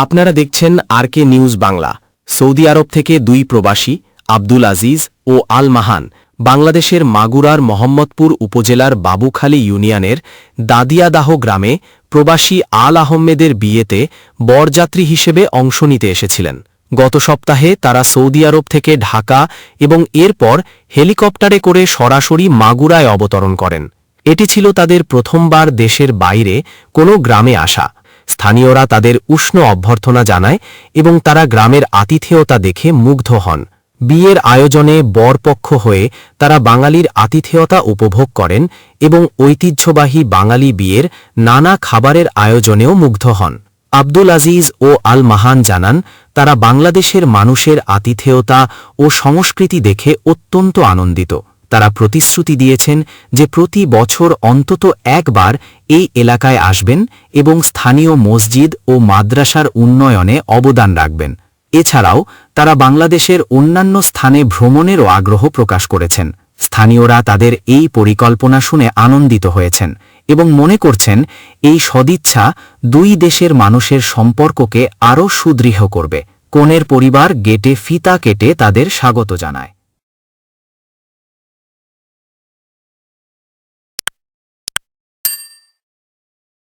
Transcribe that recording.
আপনারা দেখছেন আরকে news Bangla. Saudi আরব থেকে দুই প্রবাসী আব্দুল আজিজ ও আল মাহান বাংলাদেশের মাগুরার মোহাম্মদপুর উপজেলার বাবুখালী ইউনিয়নের দাদিয়াদাহ গ্রামে প্রবাসী আল আহমেদের বিয়েতে বরযাত্রী হিসেবে অংশ নিতে এসেছিলেন। গত সপ্তাহে তারা সৌদি আরব থেকে ঢাকা এবং এরপর হেলিকপ্টারে করে সরাসরি মাগুরায় অবতরণ করেন। এটি ছিল তাদের প্রথমবার দেশের বাইরে কোনো গ্রামে আসা। স্থানীয়রা তাদের উষ্ণ অভ্যর্থনা জানায় এবং তারা গ্রামের আতিথেয়তা দেখে মুগ্ধ হন। বিয়ের আয়োজনে বরপক্ষ হয়ে তারা বাঙালির আতিথেয়তা উপভোগ করেন এবং ঐতিহ্যবাহী বাঙালি বিয়ের নানা খাবারের আয়োজনেও মুগ্ধ হন। আব্দুল আজিজ ও আল মাহান জানান, তারা বাংলাদেশের মানুষের আতিথেয়তা ও সংস্কৃতি দেখে অত্যন্ত আনন্দিত। তারা প্রতিশ্রুতি দিয়েছেন যে প্রতি বছর অন্তত একবার এই এলাকায় আসবেন এবং স্থানীয় মসজিদ ও মাদ্রাসার উন্নয়নে অবদান রাখবেন। এছাড়াও তারা বাংলাদেশের অন্যান্য স্থানে ভ্রমণেরও আগ্রহ প্রকাশ করেছেন। স্থানীয়রা তাদের এই পরিকল্পনা শুনে আনন্দিত হয়েছেন এবং মনে করছেন এই সদিচ্ছা দুই দেশের মানুষের সম্পর্ককে আরও সুদৃঢ় করবে। কনের পরিবার গেটে ফিতা কেটে তাদের স্বাগত জানায়।